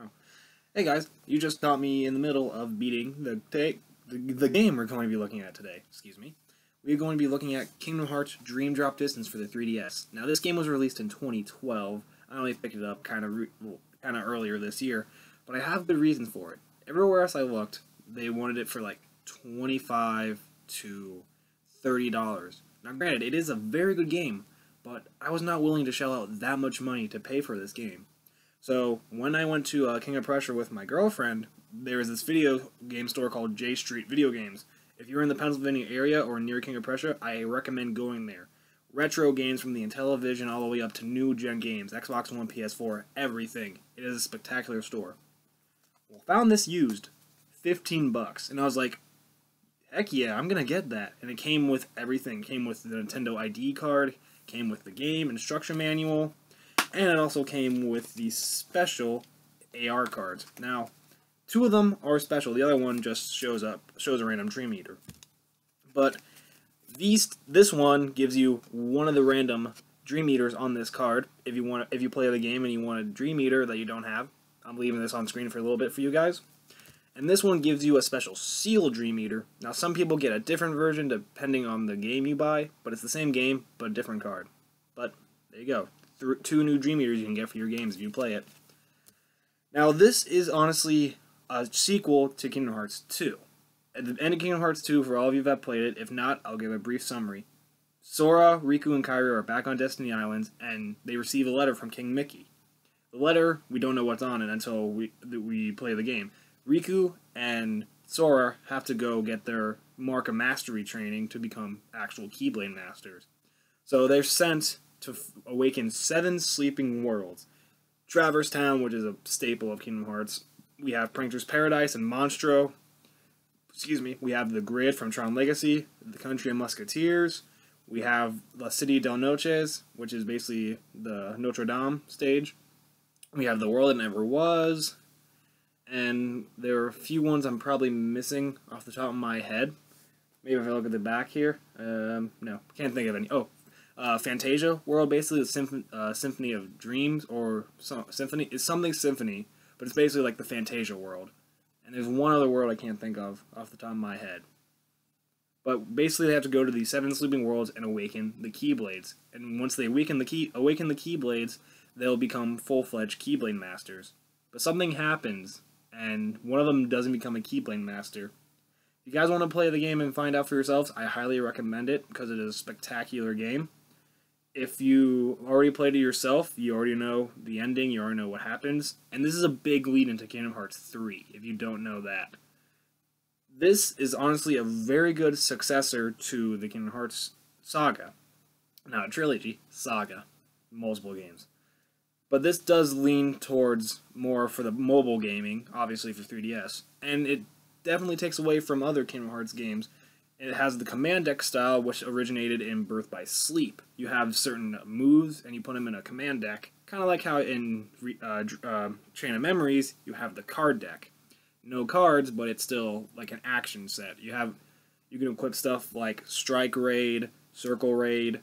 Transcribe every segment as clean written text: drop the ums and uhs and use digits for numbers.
Oh. Hey guys, you just caught me in the middle of beating the game we're going to be looking at today. Excuse me. We're going to be looking at Kingdom Hearts Dream Drop Distance for the 3DS. Now this game was released in 2012. I only picked it up kind of earlier this year, but I have good reasons for it. Everywhere else I looked, they wanted it for like $25 to $30. Now granted, it is a very good game, but I was not willing to shell out that much money to pay for this game. So when I went to King of Prussia with my girlfriend, there was this video game store called J Street Video Games. If you're in the Pennsylvania area or near King of Prussia, I recommend going there. Retro games from the Intellivision all the way up to new gen games, Xbox One, PS4, everything. It is a spectacular store. Well, found this used, $15, and I was like, heck yeah, I'm gonna get that. And it came with everything. It came with the Nintendo ID card, came with the game instruction manual, and it also came with the special AR cards. Now, two of them are special. The other one just shows a random Dream Eater. But this one gives you one of the random Dream Eaters on this card. If you play the game and you want a Dream Eater that you don't have, I'm leaving this on screen for a little bit for you guys. And this one gives you a special Seal Dream Eater. Now, some people get a different version depending on the game you buy, but it's the same game, but a different card. But there you go. Two new Dream Eaters you can get for your games if you play it. Now, this is honestly a sequel to Kingdom Hearts 2. At the end of Kingdom Hearts 2, for all of you that have played it, if not, I'll give a brief summary. Sora, Riku, and Kairi are back on Destiny Islands, and they receive a letter from King Mickey. The letter, we don't know what's on it until we play the game. Riku and Sora have to go get their Mark of Mastery training to become actual Keyblade Masters. So they're sent to awaken 7 sleeping worlds. Traverse Town, which is a staple of Kingdom Hearts. We have Prankster's Paradise and Monstro. Excuse me. We have the Grid from Tron Legacy, the Country of Musketeers. We have La City del Noches, which is basically the Notre Dame stage. We have The World That Never Was. And there are a few ones I'm probably missing off the top of my head. Maybe if I look at the back here. No, can't think of any. Oh, Fantasia World, basically the Symphony of Dreams, or Symphony. It's something Symphony, but it's basically like the Fantasia World. And there's one other world I can't think of off the top of my head. But basically they have to go to these 7 sleeping worlds and awaken the Keyblades. And once they awaken the Keyblades, they'll become full-fledged Keyblade Masters. But something happens, and one of them doesn't become a Keyblade Master. If you guys want to play the game and find out for yourselves, I highly recommend it because it is a spectacular game. If you already played it yourself, you already know the ending, you already know what happens. And this is a big lead into Kingdom Hearts 3, if you don't know that. This is honestly a very good successor to the Kingdom Hearts saga. Not a trilogy, saga. Multiple games. But this does lean towards more for the mobile gaming, obviously for 3DS. And it definitely takes away from other Kingdom Hearts games. It has the command deck style, which originated in Birth by Sleep. You have certain moves, and you put them in a command deck. Kind of like how in Chain of Memories, you have the card deck. No cards, but it's still like an action set. You can equip stuff like Strike Raid, Circle Raid.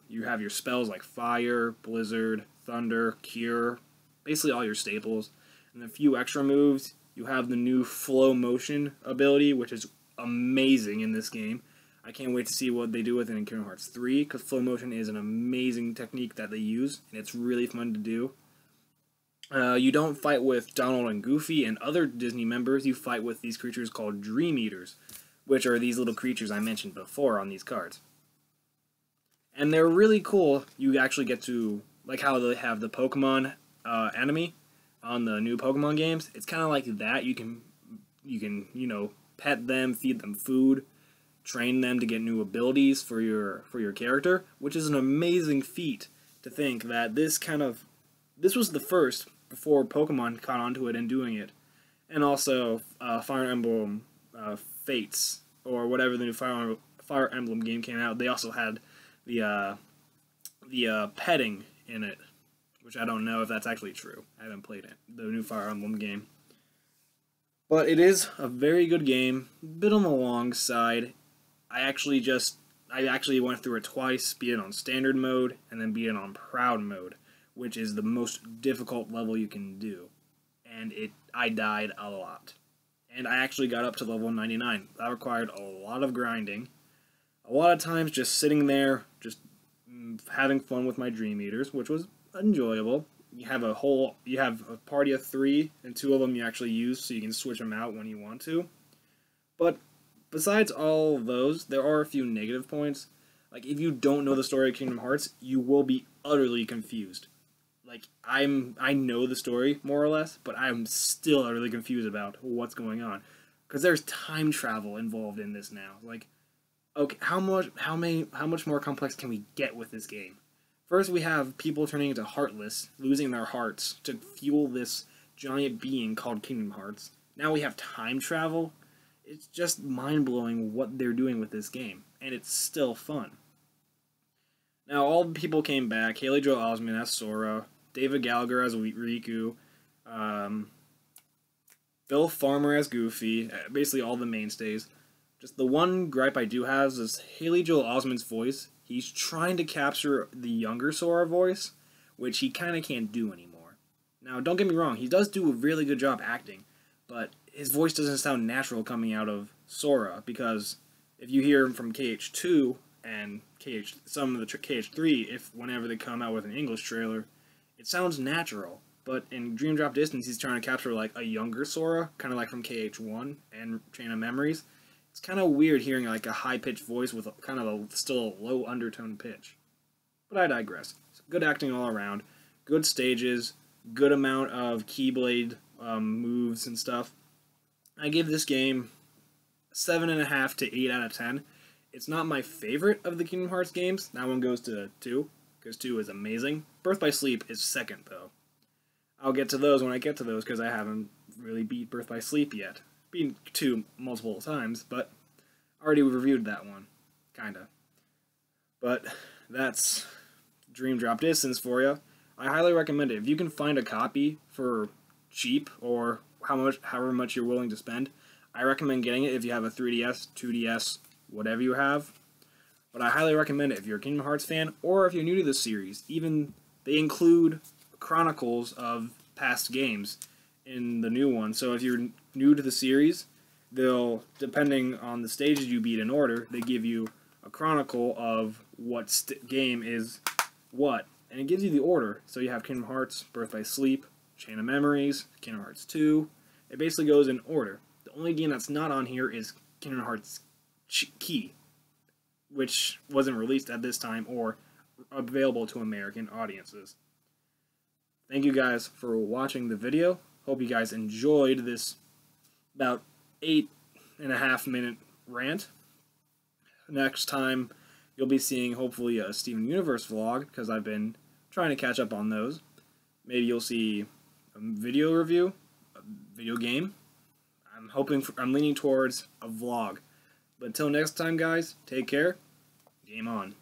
You have your spells like Fire, Blizzard, Thunder, Cure. Basically all your staples. And a few extra moves. You have the new Flow Motion ability, which is amazing in this game. I can't wait to see what they do with it in Kingdom Hearts 3, because Flow Motion is an amazing technique that they use, and it's really fun to do. You don't fight with Donald and Goofy and other Disney members, you fight with these creatures called Dream Eaters, which are these little creatures I mentioned before on these cards. And they're really cool. You actually get to, like how they have the Pokemon enemy on the new Pokemon games, it's kind of like that. You can, you know, pet them, feed them food, train them to get new abilities for your character, which is an amazing feat to think that this was the first before Pokemon caught onto it and doing it. And also Fire Emblem Fates, or whatever the new Fire Emblem game came out, they also had the petting in it, which I don't know if that's actually true. I haven't played it, the new Fire Emblem game. But it is a very good game, a bit on the long side. I actually went through it twice, beat it on standard mode, and then beat it on proud mode, which is the most difficult level you can do. and I died a lot. And I actually got up to level 99. That required a lot of grinding. A lot of times just sitting there, just having fun with my Dream Eaters, which was enjoyable. You have a party of 3, and 2 of them you actually use, so you can switch them out when you want to. But besides all of those, there are a few negative points. Like, if you don't know the story of Kingdom Hearts, you will be utterly confused. Like, I know the story, more or less, but I'm still utterly confused about what's going on. Because there's time travel involved in this now. Like, okay, how much more complex can we get with this game? First, we have people turning into Heartless, losing their hearts to fuel this giant being called Kingdom Hearts. Now we have time travel. It's just mind-blowing what they're doing with this game, and it's still fun. Now, all the people came back. Haley Joel Osment as Sora, David Gallagher as Riku, Bill Farmer as Goofy, basically all the mainstays. Just the one gripe I do have is Haley Joel Osment's voice. He's trying to capture the younger Sora voice, which he kind of can't do anymore. Now, don't get me wrong, he does do a really good job acting, but his voice doesn't sound natural coming out of Sora, because if you hear him from KH2 and some of the KH3, whenever they come out with an English trailer, it sounds natural. But in Dream Drop Distance, he's trying to capture like a younger Sora, kind of like from KH1 and Chain of Memories. It's kind of weird hearing like a high-pitched voice with kind of still a low undertone pitch. But I digress. Good acting all around, good stages, good amount of Keyblade moves and stuff. I give this game 7.5 to 8 out of 10. It's not my favorite of the Kingdom Hearts games. That one goes to 2, because 2 is amazing. Birth by Sleep is second, though. I'll get to those when I get to those, because I haven't really beat Birth by Sleep yet. Beaten 2 multiple times, but already reviewed that one. Kinda. But that's Dream Drop Distance for you. I highly recommend it. If you can find a copy for cheap, or however much you're willing to spend, I recommend getting it if you have a 3DS, 2DS, whatever you have. But I highly recommend it if you're a Kingdom Hearts fan, or if you're new to the series. Even they include chronicles of past games in the new one. So if you're new to the series, they'll, depending on the stages you beat in order, they give you a chronicle of what game is what. And it gives you the order. So you have Kingdom Hearts, Birth by Sleep, Chain of Memories, Kingdom Hearts 2. It basically goes in order. The only game that's not on here is Kingdom Hearts Key, which wasn't released at this time or available to American audiences. Thank you guys for watching the video. Hope you guys enjoyed this about 8.5 minute rant. Next time you'll be seeing hopefully a Steven Universe vlog, because I've been trying to catch up on those. Maybe you'll see a video review, a video game. I'm leaning towards a vlog. But until next time, guys, take care. Game on.